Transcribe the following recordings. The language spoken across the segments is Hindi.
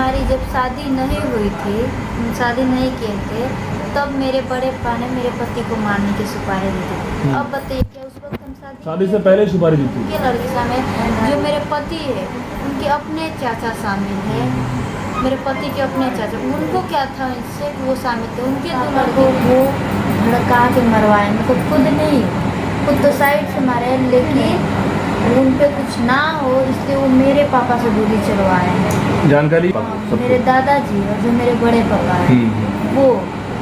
हमारी जब शादी नहीं हुई थी, शादी नहीं किए थे, तब मेरे बड़े पापा ने मेरे पति को मारने की सुपारी दी थी। अब बताइए क्या उस वक्त हम शादी से पहले सुपारी दी थी? उनके लड़के शामिल, जो मेरे पति है उनके अपने चाचा शामिल है, मेरे पति के अपने चाचा, उनको क्या था इससे वो शामिल थे। उनके दो लड़कों को भड़का के मरवाए, मतलब खुद नहीं, खुद तो साइड से मारे, लेकिन उन पे कुछ ना हो इसलिए वो मेरे पापा से गोली चलवाए हैं। जानकारी मेरे दादाजी और जो मेरे बड़े पापा हैं वो,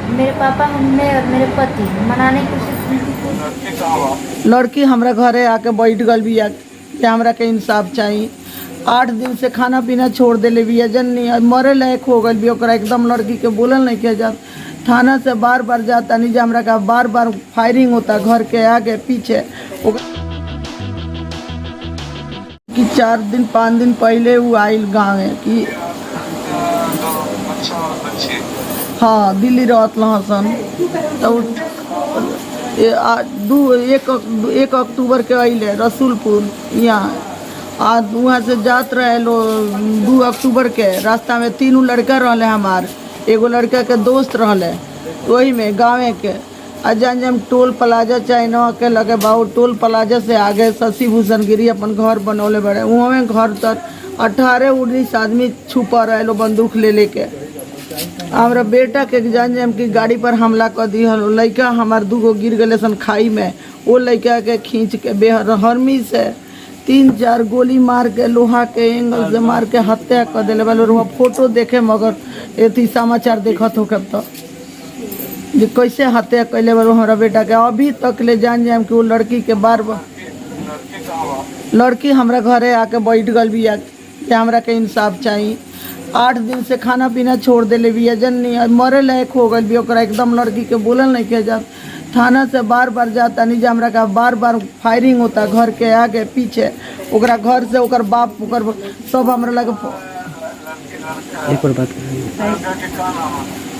मेरे पापा, हमने और मेरे पति मनाने की कोशिश। लड़की हमरा घरे आके बैठ गल बिया कि हमरा के इंसाफ चाहिए। 8 दिन से खाना पीना छोड़ देले बिया, जननी मरे लायक हो गल बिया। ओकरा एकदम लड़की के बोलल नहीं किया जात। थाना से बार बार जाता नहीं, हमरा का बार बार फायरिंग होता घर के आगे पीछे। कि 4 दिन 5 दिन पहले वो आयल गाँव है कि हाँ दिल्ली रहत हसन, तो 1 अक्टूबर के अले रसूलपुर यहाँ आज वहाँ से जात रहे लो। 2 अक्टूबर के रास्ता में 3 लड़का रहले हमार, एगो लड़का के दोस्त रहले वही में गाँव के। अजान जब टोल प्लाजा चाइना के लगे बाबू, टोल प्लाजा से आगे शशि भूषण गिरी अपन घर बनौले बड़े। वहाँ में घर तक 18-19 आदमी छुपा रहे लो बंदूक ले लेके। हमारा बेटा के जान जम की गाड़ी पर हमला कर दी हलो। लड़का हमार 2 गो गिर गए सन खाई में, वो लड़का के खींच के बेहरमी से 3-4 गोली मार के लोहा के एंगल से मार के हत्या कर दिले वाले। वहाँ फोटो देखे मगर एथी समाचार देखत हो कब तक जो कैसे हत्या कैले वाले हमारा बेटा के। अभी तक ले जान जाम कि वो लड़की के बार लड़की हमरा घरे आके बैठ गल बिया कि हमरा के इंसाफ चाहिए। 8 दिन से खाना पीना छोड़ देले बिया, जननी मरे लायक हो गल बिया। ओकरा एकदम लड़की के बोलल नहीं किया जात। थाना से बार बार जाता नहीं, हमरा का बार बार फायरिंग होता घर के आगे पीछे। ओकरा घर से ओकर बाप ओकर सब हमरा लगे। एक और बात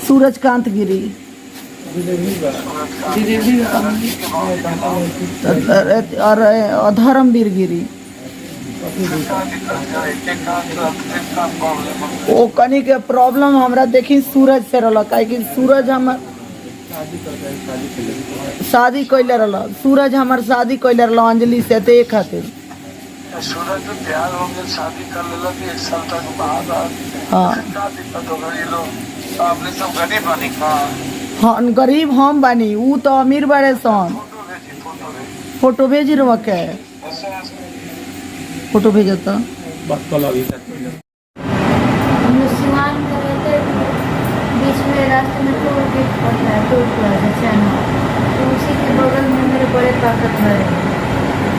सूरजकांत गिरी और धर्मवीर गिरी। वो कनी के प्रॉब्लम हमरा देखी सूरज से रहल, कि सूरज हमर शादी कैले रहल। सूरज हमार शादी कैले रहल अंजलि से, ते खातिर सूरज तो तैयार हो गए, शादी कर लेला कि 1 साल तक बाद। हाँ आपने सब गरीब बनी का। हाँ गरीब हम बानी, ऊ तो अमीर बड़े सन। फोटो भेजी रहा के, फोटो भेजता हम लोग सिवान में रहते, बीच में रास्ते में टोल गेट पड़ता है, टोल प्लाजा चाइना, तो उसी के बगल में मेरे बड़े पापा घर है।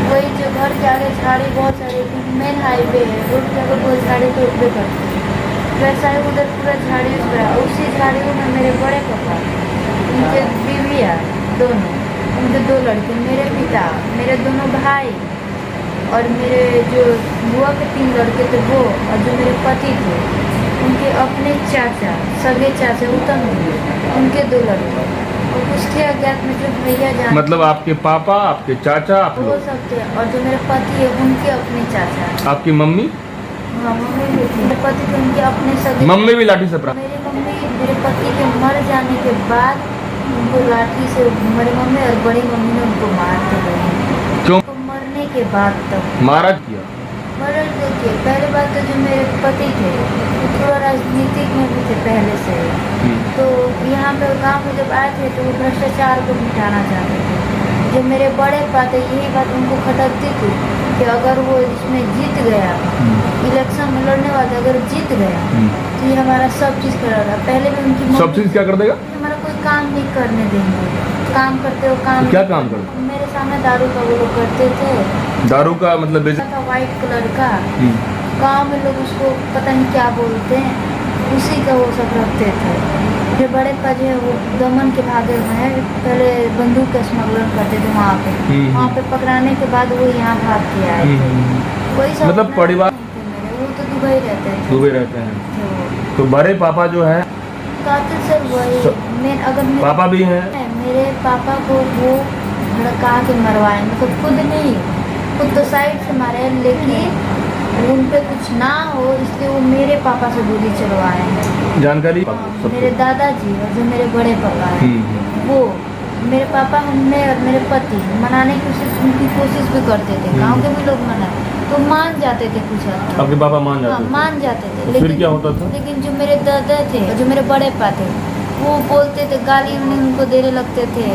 वही जो घर के आगे झाड़ी बहुत सारे, मेन हाईवे है, रोड के आगे बहुत झाड़ी तो उठे करते हैं, वैसा ही उधर पूरा झाड़ी उतरा। उसी झाड़ियों में मेरे बड़े पापा, उनके बीवियाँ दोनों, उनके 2 लड़के, मेरे पिता, मेरे दोनों भाई और मेरे जो बुआ के 3 लड़के थे वो, और जो मेरे पति थे उनके अपने चाचा, सगे चाचा उत्तम, उनके 2 लड़के, और उसके अज्ञात में जो भैया जान, मतलब आपके पापा, आपके चाचा, आप वो लोग, सब थे। और जो मेरे पति है उनके अपने चाचा। आपकी मम्मी? हाँ मम्मी भी थी, मेरे पति थे उनके अपने सगे। मम्मी भी लाठी से प्राप्त? मेरी मम्मी मेरे पति के मर जाने के बाद उनको लाठी से, मेरी मम्मी और बड़ी मम्मी ने उनको मारते गए। क्यों? मरने के बाद तक मारा किया? मरण देखिए, पहले बात तो जो मेरे पति थे वो थोड़ा राजनीतिक में भी थे पहले से। तो यहाँ पे गांव में जब आए थे तो वो भ्रष्टाचार को मिटाना चाहते थे। जो मेरे बड़े पाते, यही बात उनको खटकती थी कि अगर वो इसमें जीत गया, इलेक्शन में लड़ने वाले अगर जीत गया तो ये हमारा सब चीज़ कर रहा। पहले भी उनकी सब चीज क्या कर देगा? हमारा कोई काम नहीं करने देंगे, काम करते हो काम। तो क्या काम करते? मेरे सामने दारू का वो लोग करते थे। दारू का मतलब बेच? व्हाइट कलर का, गांव में लोग उसको पता नहीं क्या बोलते हैं, उसी का वो सब रखते थे। मेरे बड़े पा जो है वो दमन के भागे हुए हैं, पहले बंदूक का स्मगलर करते थे वहाँ पे पकड़ाने के बाद वो यहाँ भाग के आए थे। वही सब मतलब परिवार? वो तो दुबई रहते थे। दुबई रहते हैं। तो बड़े पापा जो है कातिल सर वही, मैं अगर पापा भी हैं? मेरे पापा को वो भड़का के मरवाए, मतलब खुद नहीं, खुद तो साइड से मारे, लेकिन उन पे कुछ ना हो इसलिए वो मेरे पापा से गोली चलवाए हैं। जानकारी मेरे दादाजी और जो मेरे बड़े पापा हैं वो मेरे पापा हमें और मेरे पति मनाने की उनकी कोशिश भी करते थे। गांव के भी लोग मनाए तो मान जाते थे कुछ हद तक। आपके पापा मान हाँ, जाते थे? मान जाते थे। तो फिर क्या होता था? लेकिन जो मेरे दादा थे और जो मेरे बड़े पापा थे वो बोलते थे, गाली उनको देने लगते थे,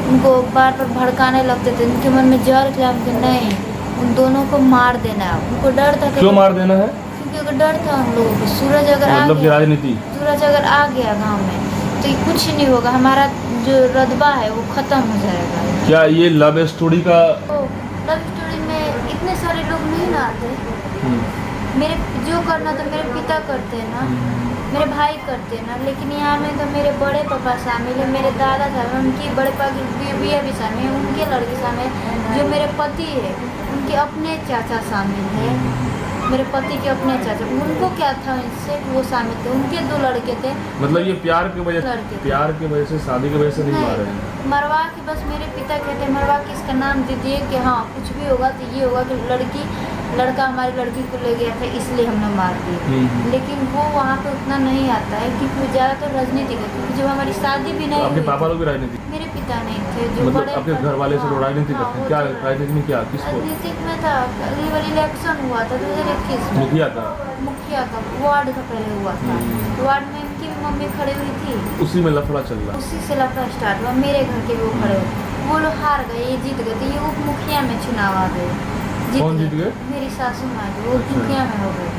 उनको बार बार भड़काने लगते थे। उनके मन में जहर खिला कि नहीं उन दोनों को मार देना। उनको डर था। क्यों मार देना है? क्योंकि अगर डर था उन लोगों को, सूरज अगर आ मतलब की गया, राजनीति, सूरज अगर आ गया गांव में तो ये कुछ नहीं होगा, हमारा जो रदबा है वो खत्म हो जाएगा। क्या ये लव स्टोरी का? तो लव स्टोरी में इतने सारे लोग नहीं ना आते। मेरे जो करना तो मेरे पिता करते हैं ना, मेरे भाई करते हैं ना, लेकिन यहाँ में तो मेरे बड़े पापा शामिल है, मेरे दादा शामिल, उनकी बड़े पापा की बीवी भी शामिल है, उनके लड़के शामिल है, जो मेरे पति है उनके अपने चाचा शामिल है, मेरे पति के अपने चाचा। उनको क्या था इससे वो शामिल थे, उनके 2 लड़के थे। मतलब ये प्यार की वजह लड़के थे। प्यार की वजह से, शादी की वजह से नहीं मार रहे हैं? मरवा के बस मेरे पिता कहते मरवा के इसका नाम दे दिए कि हाँ कुछ भी होगा तो ये होगा कि लड़का हमारी लड़की को ले गया था इसलिए हमने मार दिए। लेकिन वो वहाँ पे उतना नहीं आता है क्योंकि वो ज़्यादातर राजनीति का, क्योंकि जब हमारी शादी भी नहीं आपके हुई पापा थी, लोग भी राजनीति? मेरे पिता नहीं थे जो मतलब बड़े आपके घर वाले से राजनीति हाँ, करते हैं? वो क्या तो- राजनीति में क्या, किसको? राजनीतिक में था, अगली बार इलेक्शन हुआ था 2021 में, मुखिया का? मुखिया का वार्ड का पहले हुआ था। वार्ड में इनकी भी मम्मी खड़ी हुई थी, उसी में लफड़ा चल रहा? उसी से लफड़ा स्टार्ट हुआ। मेरे घर के वो खड़े हुए, वो लोग हार गए, ये जीत गए, तो ये उप मुखिया में चुनाव आ गए। कौन जीत गए? मेरी सासू माँ जी, वो अच्छा। मुखिया में हो गए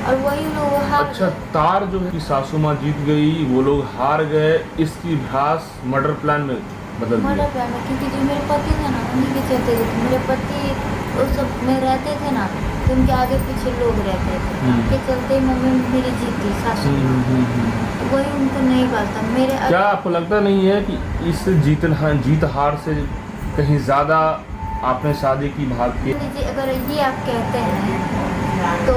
और वही लोग हार अच्छा, गए। तार जो है कि सासू माँ जीत गई, वो लोग हार गए, इसकी भ्रास मर्डर प्लान में बदल मर्डर दिया। प्लान में, क्योंकि जो मेरे पति थे ना उन्हीं के चलते थे। मेरे पति वो सब में रहते थे ना तो उनके आगे पीछे लोग रहते थे, उनके चलते मम्मी मेरी जीती सासू माँ। वही उनको नहीं बात था। मेरे क्या आपको लगता नहीं है कि इस जीत हार से कहीं ज्यादा आपने शादी की भाग के? लीजिए, अगर ये आप कहते हैं तो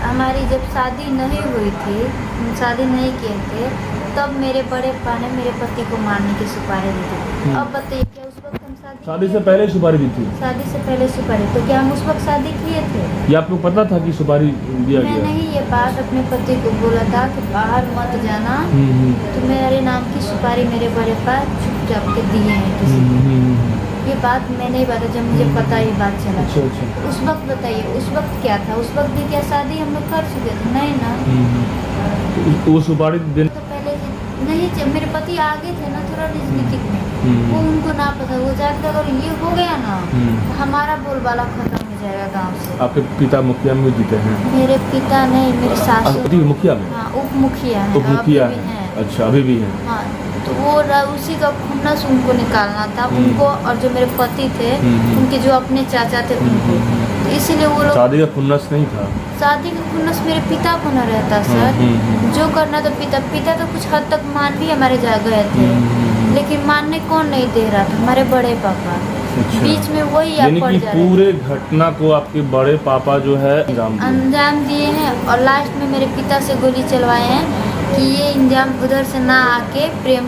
हमारी जब शादी नहीं हुई थी, हम शादी नहीं किए थे, तब मेरे बड़े पापा ने मेरे पति को मारने की सुपारी दी थी। अब बताइए क्या उस वक्त हम शादी से पहले सुपारी दी थी? शादी से पहले सुपारी, तो क्या हम उस वक्त शादी किए थे? ये आपको पता था कि सुपारी दिया गया? मैंने ही ये बात अपने पति को बोला था कि बाहर मत जाना, तो मेरे नाम की सुपारी मेरे बड़े पापा चुपचाप के दिए हैं किसी को। ये बात मैंने ही बात जब मुझे पता ये बात चला। अच्छा अच्छा। उस वक्त बताइए उस वक्त क्या था? उस वक्त भी क्या शादी हम लोग कर चुके थे? नहीं ना। वो सुपारी देने तो पहले से नहीं थे, मेरे पति आगे थे ना थोड़ा राजनीतिक में, वो उनको ना पता, वो जाकर अगर ये हो गया ना तो हमारा बोलबाला खत्म हो जाएगा गांव से। आपके पिता मुखिया में जीते हैं? मेरे पिता नहीं, मेरी सासू पति मुखिया में? हाँ उप मुखिया है, उप मुखिया अभी भी है? हैं। अच्छा, अभी भी है? हाँ, तो वो उसी का खुन्नस उनको निकालना था, उनको और जो मेरे पति थे उनके जो अपने चाचा थे उनको, तो इसीलिए वो लोग। शादी का खुन्नस नहीं था? शादी का खुन्नस मेरे पिता को न रहता सर, जो करना तो पिता तो कुछ हद तक मान भी हमारे जा गए थे, लेकिन मानने कौन नहीं दे रहा था? हमारे बड़े पापा। अच्छा। बीच में वही आप यानी पड़ कि जा रहे थे। पूरे घटना को आपके बड़े पापा जो है अंजाम दिए हैं और लास्ट में मेरे पिता से गोली चलवाए हैं कि ये इंजाम उधर से ना आके प्रेम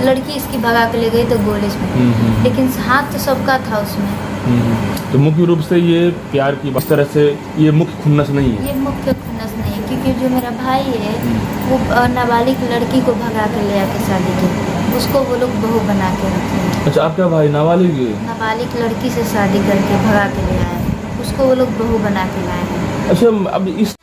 लड़की इसकी भगा के ले गई तो गोली में, लेकिन हाथ तो सबका था उसमें। तो मुख्य रूप से ये प्यार की इस तरह से ये मुख्य खुन्नस नहीं है? ये मुख्य खुन्नस नहीं है, क्योंकि जो मेरा भाई है वो नाबालिग लड़की को भगा के ले आके शादी की, उसको वो लोग बहू बना के रखे हैं। अच्छा, आपका भाई नाबालिग? नाबालिग लड़की से शादी करके भगा के ले आए, उसको वो लोग बहू बना के लाए हैं। अच्छा, अब इस